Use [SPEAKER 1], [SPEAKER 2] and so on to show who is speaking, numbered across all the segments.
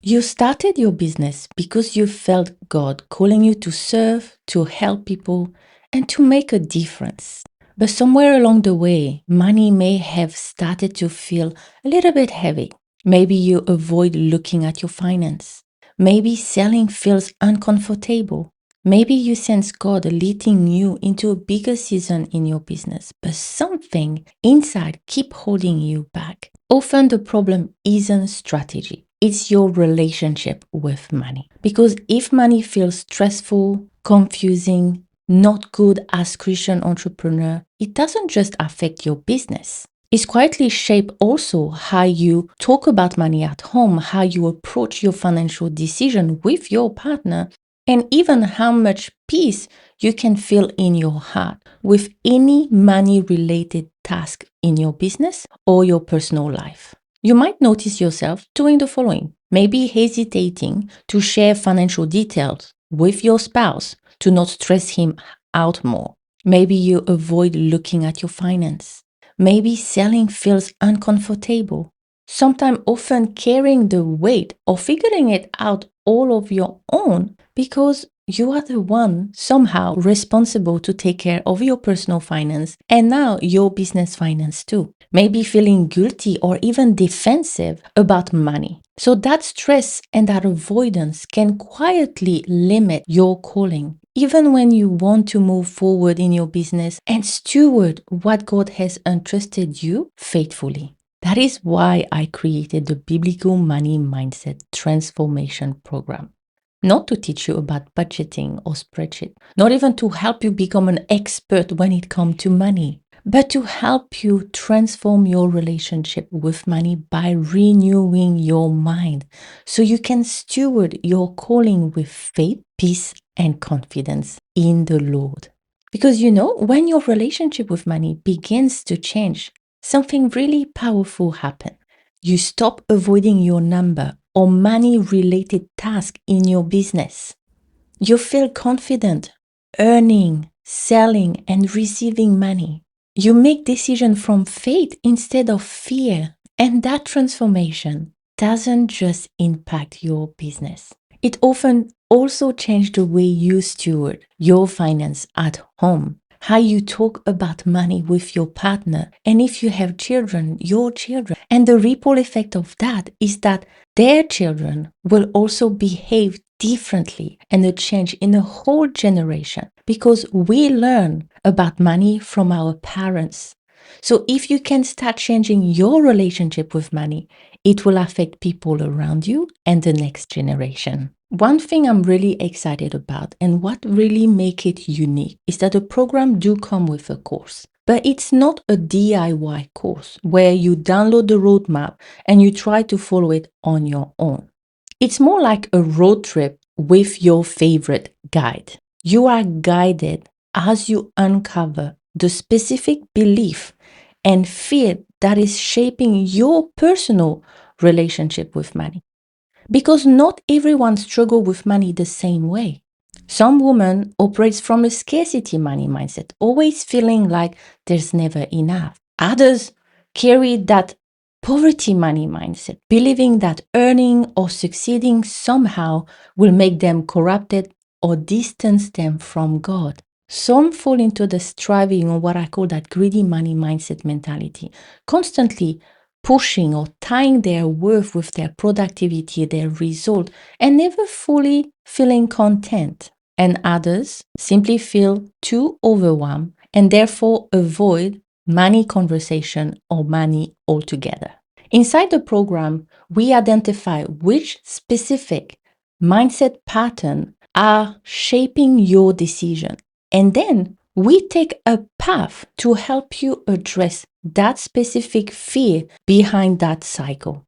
[SPEAKER 1] You started your business because you felt God calling you to serve, to help people, and to make a difference. But somewhere along the way, money may have started to feel a little bit heavy. Maybe you avoid looking at your finance. Maybe selling feels uncomfortable. Maybe you sense God leading you into a bigger season in your business, but something inside keep holding you back. Often the problem isn't strategy. It's your relationship with money. Because if money feels stressful, confusing, not good as Christian entrepreneur, it doesn't just affect your business. It's quietly shape also how you talk about money at home, how you approach your financial decision with your partner, and even how much peace you can feel in your heart with any money related task in your business or your personal life. You might notice yourself doing the following. Maybe hesitating to share financial details with your spouse to not stress him out more. Maybe you avoid looking at your finance. Maybe selling feels uncomfortable. Sometimes often carrying the weight or figuring it out all of your own because you are the one somehow responsible to take care of your personal finance and now your business finance too. Maybe feeling guilty or even defensive about money. So that stress and that avoidance can quietly limit your calling, even when you want to move forward in your business and steward what God has entrusted you faithfully. That is why I created the Biblical Money Mindset Transformation Program. Not to teach you about budgeting or spreadsheet, not even to help you become an expert when it comes to money, but to help you transform your relationship with money by renewing your mind so you can steward your calling with faith, peace, and confidence in the Lord. Because when your relationship with money begins to change, something really powerful happens. You stop avoiding your number or money related tasks in your business. You feel confident earning, selling, and receiving money. You make decisions from faith instead of fear. And that transformation doesn't just impact your business. It often also changes the way you steward your finance at home, how you talk about money with your partner, and if you have children, your children. And the ripple effect of that is that their children will also behave differently and a change in a whole generation because we learn about money from our parents. So if you can start changing your relationship with money, it will affect people around you and the next generation. One thing I'm really excited about and what really make it unique is that the program do come with a course. But it's not a DIY course where you download the roadmap and you try to follow it on your own. It's more like a road trip with your favorite guide. You are guided as you uncover the specific belief and fear that is shaping your personal relationship with money. Because not everyone struggles with money the same way. Some women operates from a scarcity money mindset, always feeling like there's never enough. Others carry that poverty money mindset, believing that earning or succeeding somehow will make them corrupted or distance them from God. Some fall into the striving or what I call that greedy money mindset mentality, constantly pushing or tying their worth with their productivity, their result, and never fully feeling content. And others simply feel too overwhelmed and therefore avoid money conversation or money altogether. Inside the program, we identify which specific mindset pattern are shaping your decision. And then we take a path to help you address that specific fear behind that cycle.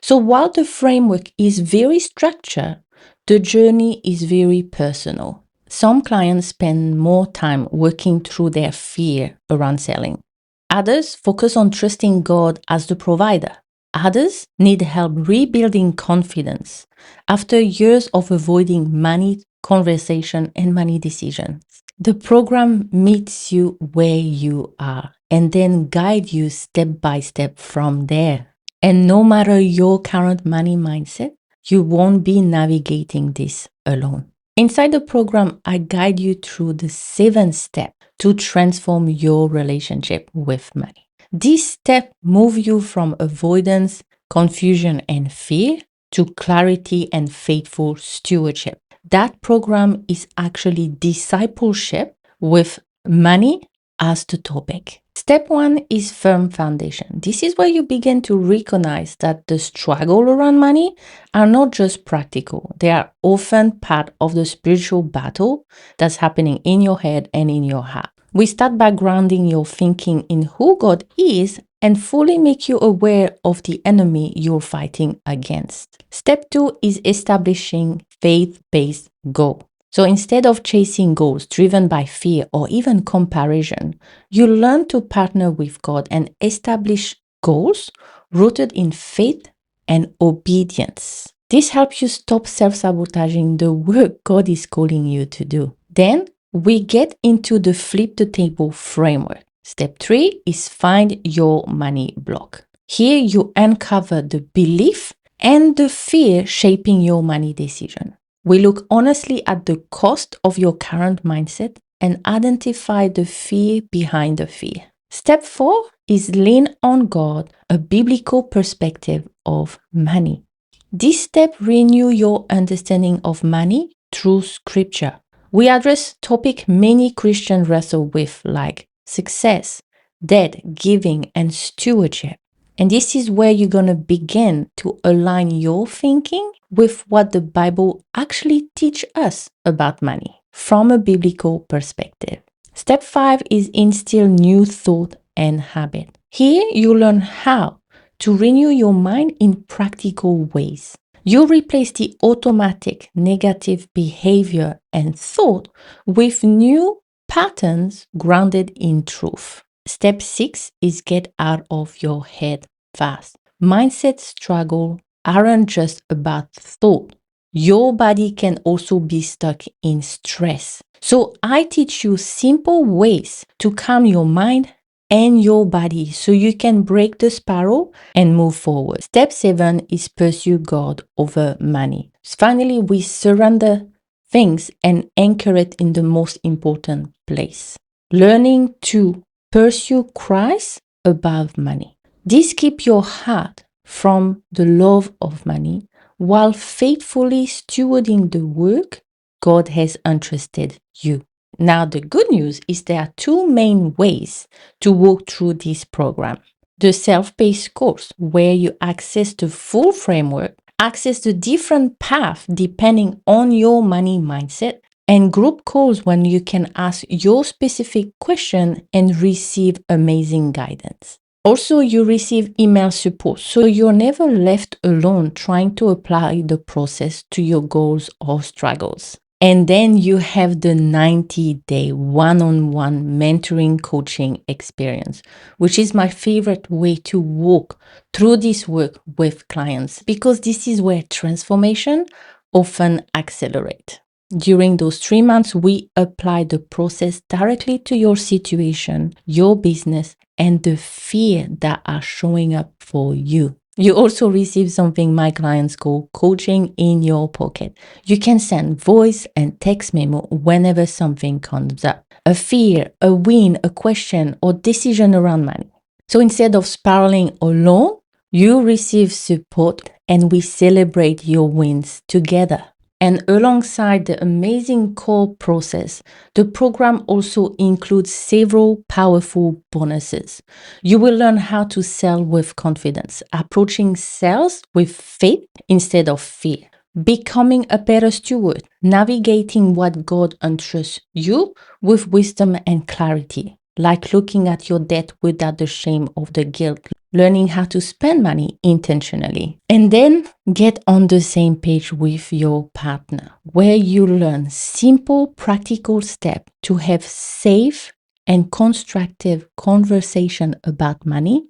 [SPEAKER 1] So while the framework is very structured, the journey is very personal. Some clients spend more time working through their fear around selling. Others focus on trusting God as the provider. Others need help rebuilding confidence after years of avoiding money conversation and money decisions. The program meets you where you are and then guides you step by step from there. And no matter your current money mindset, You won't be navigating this alone. Inside the program, I guide you through the 7 steps to transform your relationship with money. These steps move you from avoidance, confusion, and fear to clarity and faithful stewardship. That program is actually discipleship with money as the topic. Step 1 is firm foundation. This is where you begin to recognize that the struggle around money are not just practical. They are often part of the spiritual battle that's happening in your head and in your heart. We start by grounding your thinking in who God is and fully make you aware of the enemy you're fighting against. Step 2 is establishing faith-based goal. So instead of chasing goals driven by fear or even comparison, you learn to partner with God and establish goals rooted in faith and obedience. This helps you stop self-sabotaging the work God is calling you to do. Then we get into the flip the table framework. Step 3 is find your money block. Here you uncover the belief and the fear shaping your money decision. We look honestly at the cost of your current mindset and identify the fear behind the fear. Step 4 is lean on God, a biblical perspective of money. This step renew your understanding of money through scripture. We address topics many Christians wrestle with like success, debt, giving, and stewardship. And this is where you're going to begin to align your thinking with what the Bible actually teaches us about money from a biblical perspective. Step 5 is instill new thought and habit. Here you learn how to renew your mind in practical ways. You replace the automatic negative behavior and thought with new patterns grounded in truth. Step 6 is get out of your head fast. Mindset struggle aren't just about thought. Your body can also be stuck in stress. So I teach you simple ways to calm your mind and your body so you can break the spiral and move forward. Step 7 is pursue God over money. Finally, we surrender things and anchor it in the most important place. Learning to pursue Christ above money. This keeps your heart from the love of money while faithfully stewarding the work God has entrusted you. Now, the good news is there are 2 main ways to walk through this program. The self-paced course, where you access the full framework, access the different paths depending on your money mindset, and group calls when you can ask your specific question and receive amazing guidance. Also, you receive email support, so you're never left alone trying to apply the process to your goals or struggles. And then you have the 90-day one-on-one mentoring coaching experience, which is my favorite way to walk through this work with clients because this is where transformation often accelerates. During those 3 months, we apply the process directly to your situation, your business, and the fear that are showing up for you. You also receive something my clients call coaching in your pocket. You can send voice and text memo whenever something comes up. A fear, a win, a question, or decision around money. So instead of spiraling alone, you receive support and we celebrate your wins together. And alongside the amazing core process, the program also includes several powerful bonuses. You will learn how to sell with confidence, approaching sales with faith instead of fear, becoming a better steward, navigating what God entrusts you with wisdom and clarity, like looking at your debt without the shame of the guilt, learning how to spend money intentionally, and then get on the same page with your partner, where you learn simple, practical steps to have safe and constructive conversation about money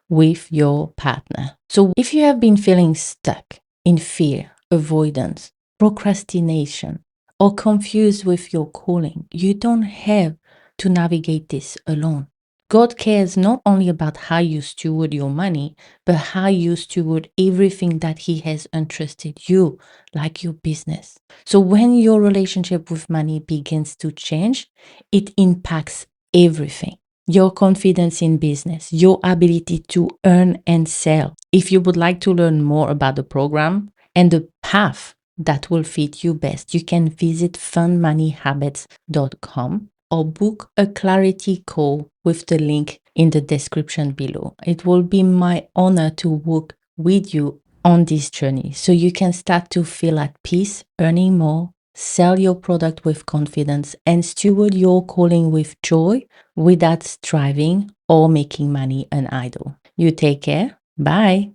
[SPEAKER 1] with your partner. So if you have been feeling stuck in fear, avoidance, procrastination, or confused with your calling, you don't have to navigate this alone. God cares not only about how you steward your money, but how you steward everything that He has entrusted you, like your business. So when your relationship with money begins to change, it impacts everything. Your confidence in business, your ability to earn and sell. If you would like to learn more about the program and the path that will fit you best, you can visit fundmoneyhabits.com or book a clarity call with the link in the description below. It will be my honor to work with you on this journey so you can start to feel at peace, earning more, sell your product with confidence, and steward your calling with joy without striving or making money an idol. You take care. Bye.